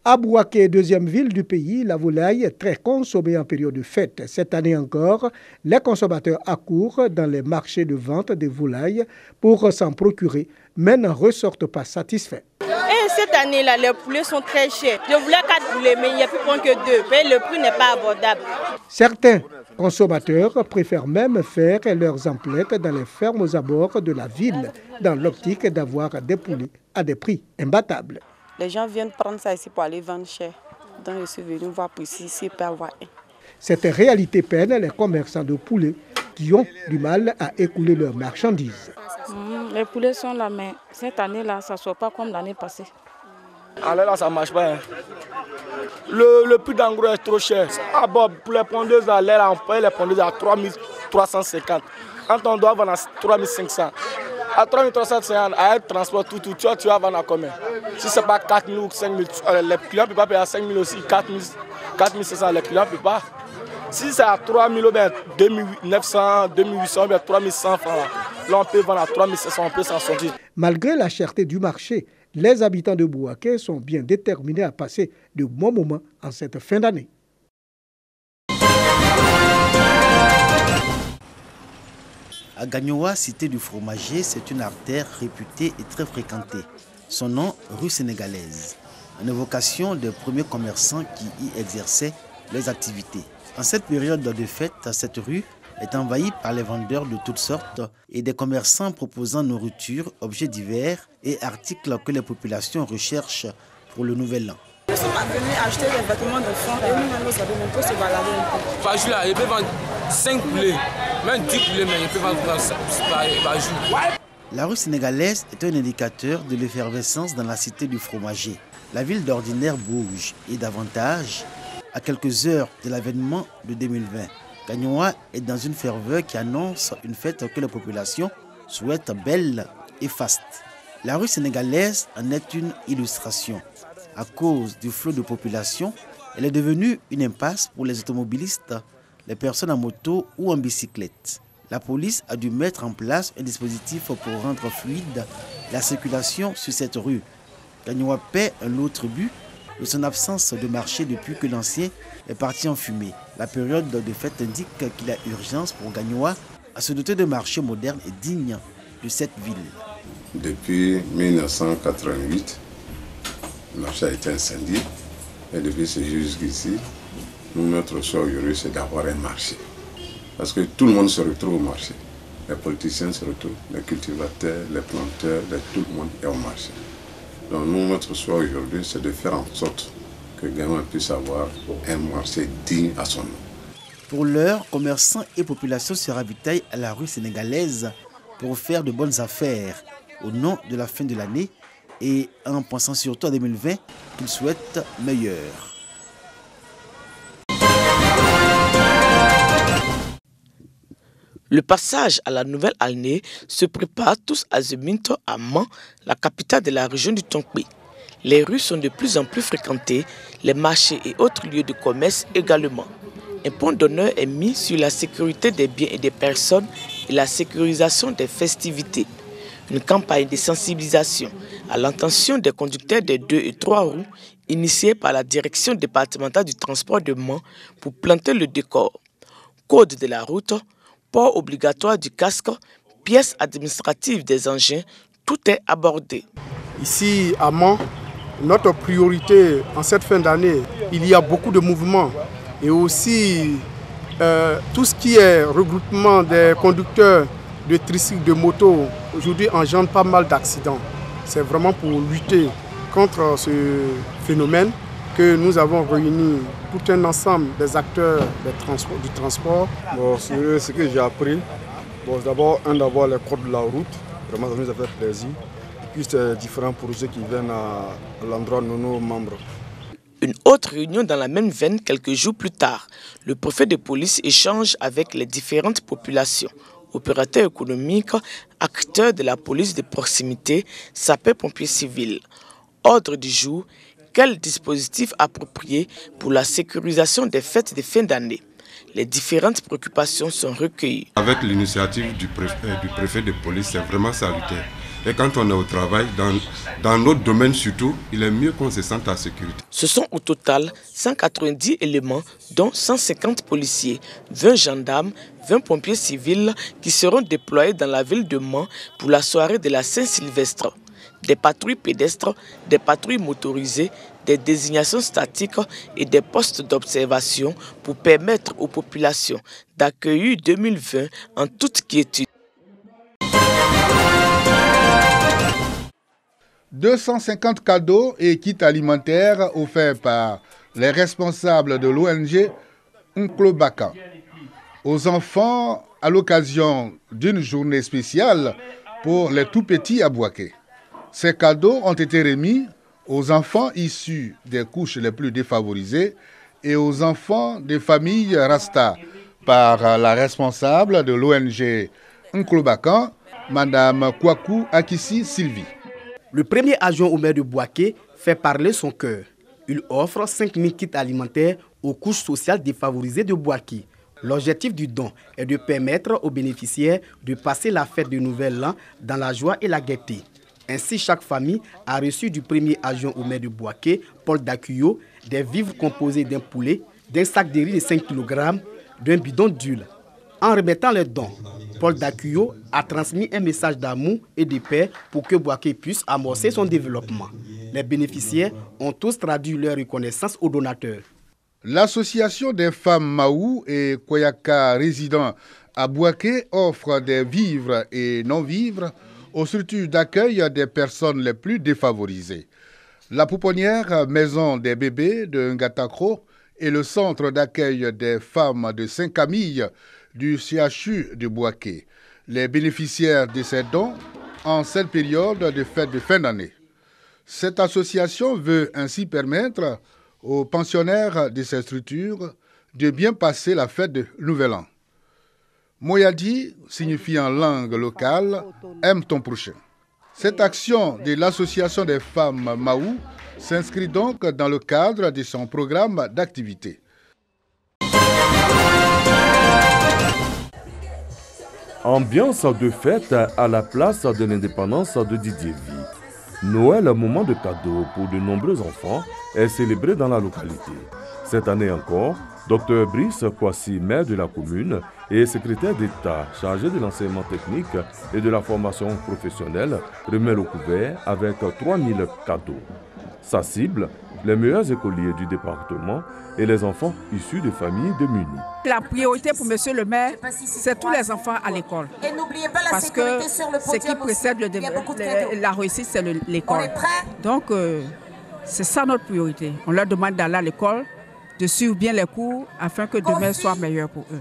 À Bouaké, deuxième ville du pays, la volaille est très consommée en période de fête. Cette année encore, les consommateurs accourent dans les marchés de vente des volailles pour s'en procurer, mais n'en ressortent pas satisfaits. Et cette année-là, les poulets sont très chers. Je voulais 4 poulets, mais il n'y a plus que 2. Mais le prix n'est pas abordable. Certains consommateurs préfèrent même faire leurs emplettes dans les fermes aux abords de la ville, dans l'optique d'avoir des poulets à des prix imbattables. Les gens viennent prendre ça ici pour aller vendre cher. Donc je suis venu voir pour ici pour avoir un. Cette réalité peine les commerçants de poulets qui ont du mal à écouler leurs marchandises. Les poulets sont là, mais cette année-là, ça ne sort pas comme l'année passée. Alors là, ça ne marche pas. Hein. Le prix d'engrais est trop cher. Ah bon, pour les pondeuses à l'air, on paye les pondeuses à 3350. Quand on doit vendre à 3500. À 3350, à être transport, tout, tu vas vendre à combien? Si ce n'est pas 4 000 ou 5 000, les clients ne peuvent pas payer à 5 000 aussi, 4 500, les clients ne peuvent pas. Si c'est à 3 000, 2 900, 2 800, 3 100 francs, là on peut vendre à 3 500, on peut s'en sortir. Malgré la cherté du marché, les habitants de Bouaké sont bien déterminés à passer de bons moments en cette fin d'année. À Gagnoa, cité du fromager, c'est une artère réputée et très fréquentée. Son nom, rue sénégalaise, en évocation des premiers commerçants qui y exerçaient leurs activités. En cette période de fête, cette rue est envahie par les vendeurs de toutes sortes et des commerçants proposant nourriture, objets divers et articles que les populations recherchent pour le nouvel an. Nous sommes venus acheter des vêtements de fond et nous savons un peu se balader un peu. Par jour, là, il peut vendre 5 poulets, même 10 poulets, mais il peut vendre par jour. La rue sénégalaise est un indicateur de l'effervescence dans la cité du fromager. La ville d'ordinaire bouge et davantage à quelques heures de l'avènement de 2020. Gagnoa est dans une ferveur qui annonce une fête que la population souhaite belle et faste. La rue sénégalaise en est une illustration. À cause du flot de population, elle est devenue une impasse pour les automobilistes, les personnes en moto ou en bicyclette. La police a dû mettre en place un dispositif pour rendre fluide la circulation sur cette rue. Gagnoa paie un lot tribut de son absence de marché depuis que l'ancien est parti en fumée. La période de fête indique qu'il y a urgence pour Gagnoa à se doter de marchés modernes et dignes de cette ville. Depuis 1988, le marché a été incendié et depuis ce jour jusqu'ici, notre choix aujourd'hui c'est d'avoir un marché. Parce que tout le monde se retrouve au marché. Les politiciens se retrouvent, les cultivateurs, les planteurs, tout le monde est au marché. Donc nous, notre choix aujourd'hui, c'est de faire en sorte que Gagnoa puisse avoir un marché digne à son nom. Pour l'heure, commerçants et populations se ravitaillent à la rue sénégalaise pour faire de bonnes affaires au nom de la fin de l'année et en pensant surtout à 2020 qu'ils souhaitent meilleur. Le passage à la nouvelle année se prépare tous azimuts à Man, la capitale de la région du Tonkpé. Les rues sont de plus en plus fréquentées, les marchés et autres lieux de commerce également. Un point d'honneur est mis sur la sécurité des biens et des personnes et la sécurisation des festivités. Une campagne de sensibilisation à l'intention des conducteurs des 2 et 3 roues initiée par la direction départementale du transport de Man pour planter le décor. Code de la route, port obligatoire du casque, pièces administratives des engins, tout est abordé. Ici à Man, notre priorité en cette fin d'année, il y a beaucoup de mouvements et aussi tout ce qui est regroupement des conducteurs de tricycles, de motos, aujourd'hui engendre pas mal d'accidents. C'est vraiment pour lutter contre ce phénomène que nous avons réuni tout un ensemble des acteurs du transport. Bon, ce que j'ai appris, d'abord d'avoir les codes de la route, vraiment ça nous a fait plaisir. Et puis c'est différent pour ceux qui viennent à l'endroit de nos membres. Une autre réunion dans la même veine quelques jours plus tard. Le préfet de police échange avec les différentes populations, opérateurs économiques, acteurs de la police de proximité, sapeurs-pompiers civils. Ordre du jour, quel dispositif approprié pour la sécurisation des fêtes de fin d'année? Les différentes préoccupations sont recueillies. Avec l'initiative du préfet de police, c'est vraiment salutaire. Et quand on est au travail, dans notre domaine surtout, il est mieux qu'on se sente en sécurité. Ce sont au total 190 éléments, dont 150 policiers, 20 gendarmes, 20 pompiers civils qui seront déployés dans la ville de Mans pour la soirée de la Saint-Sylvestre. Des patrouilles pédestres, des patrouilles motorisées, des désignations statiques et des postes d'observation pour permettre aux populations d'accueillir 2020 en toute quiétude. 250 cadeaux et kits alimentaires offerts par les responsables de l'ONG Nklobaka aux enfants à l'occasion d'une journée spéciale pour les tout-petits à Bouaké. Ces cadeaux ont été remis aux enfants issus des couches les plus défavorisées et aux enfants des familles Rasta par la responsable de l'ONG Nklobaka, Madame Kwaku Akissi Sylvie. Le premier adjoint au maire de Bouaké fait parler son cœur. Il offre 5000 kits alimentaires aux couches sociales défavorisées de Bouaké. L'objectif du don est de permettre aux bénéficiaires de passer la fête de Nouvel An dans la joie et la gaieté. Ainsi, chaque famille a reçu du premier adjoint au maire de Bouaké, Paul Dakuyo, des vivres composés d'un poulet, d'un sac de riz de 5 kg, d'un bidon d'huile. En remettant les dons, Paul Dakuyo a transmis un message d'amour et de paix pour que Bouaké puisse amorcer son développement. Les bénéficiaires ont tous traduit leur reconnaissance aux donateurs. L'association des femmes Maou et Koyaka résidant à Bouaké offre des vivres et non-vivres aux structures d'accueil des personnes les plus défavorisées. La pouponnière Maison des bébés de Ngatakro et le centre d'accueil des femmes de Saint-Camille du CHU de Bouaké. Les bénéficiaires de ces dons en cette période de fête de fin d'année. Cette association veut ainsi permettre aux pensionnaires de ces structures de bien passer la fête de Nouvel An. Moyadi signifie en langue locale « aime ton prochain ». Cette action de l'association des femmes Maou s'inscrit donc dans le cadre de son programme d'activité. Ambiance de fête à la place de l'indépendance de Didier V. Noël, moment de cadeau pour de nombreux enfants, est célébré dans la localité. Cette année encore, Dr Brice Kwasi, maire de la commune et secrétaire d'État chargé de l'enseignement technique et de la formation professionnelle, remet le couvert avec 3000 cadeaux. Sa cible, les meilleurs écoliers du département et les enfants issus de familles démunies. La priorité pour monsieur le maire, c'est tous les enfants à l'école. Parce que ce qui précède la réussite, c'est l'école. Donc, c'est ça notre priorité. On leur demande d'aller à l'école, de suivre bien les cours afin que demain soit meilleur pour eux.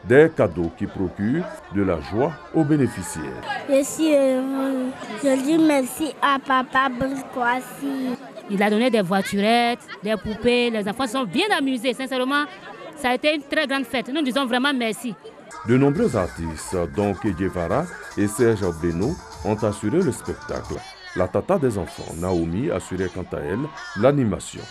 Des cadeaux qui procurent de la joie aux bénéficiaires. Je suis heureux. Je dis merci à papa Brice Kwasi. Il a donné des voiturettes, des poupées. Les enfants sont bien amusés. Sincèrement, ça a été une très grande fête. Nous disons vraiment merci. De nombreux artistes, dont Kedjevara et Serge Beno, ont assuré le spectacle. La tata des enfants, Naomi, assurait quant à elle l'animation.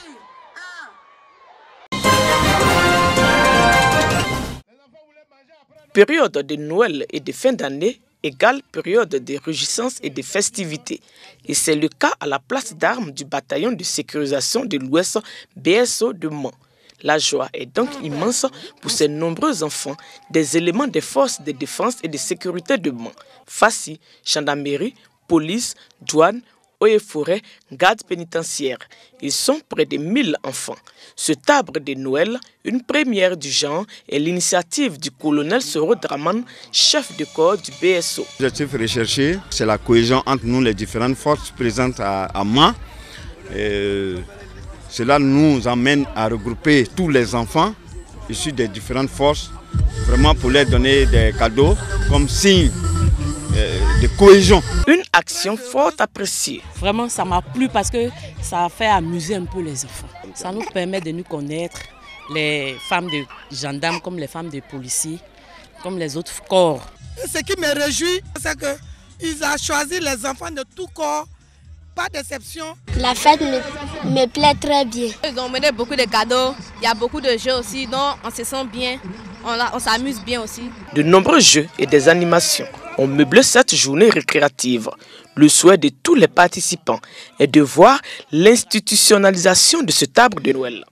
Période de Noël et de fin d'année égale période de réjouissance et de festivités. Et c'est le cas à la place d'armes du bataillon de sécurisation de l'Ouest BSO de Mans. La joie est donc immense pour ces nombreux enfants des éléments des forces de défense et de sécurité de Mans. Fassi, gendarmerie, police, douane, eaux et forêts, garde pénitentiaire. Ils sont près de 1000 enfants. Ce arbre de Noël, une première du genre, est l'initiative du colonel Soro Draman, chef de corps du BSO. L'objectif recherché, c'est la cohésion entre nous, les différentes forces présentes à Mans. Cela nous amène à regrouper tous les enfants issus des différentes forces, vraiment pour leur donner des cadeaux comme signe de cohésion. Une action fort appréciée. Vraiment, ça m'a plu parce que ça a fait amuser un peu les enfants. Ça nous permet de nous connaître, les femmes de gendarmes comme les femmes de policiers, comme les autres corps. Ce qui me réjouit, c'est qu'ils ont choisi les enfants de tout corps, pas d'exception. La fête me plaît très bien. Ils ont mené beaucoup de cadeaux, il y a beaucoup de jeux aussi, donc on se sent bien, on s'amuse bien aussi. De nombreux jeux et des animations. ont meublé cette journée récréative. Le souhait de tous les participants est de voir l'institutionnalisation de cet arbre de Noël.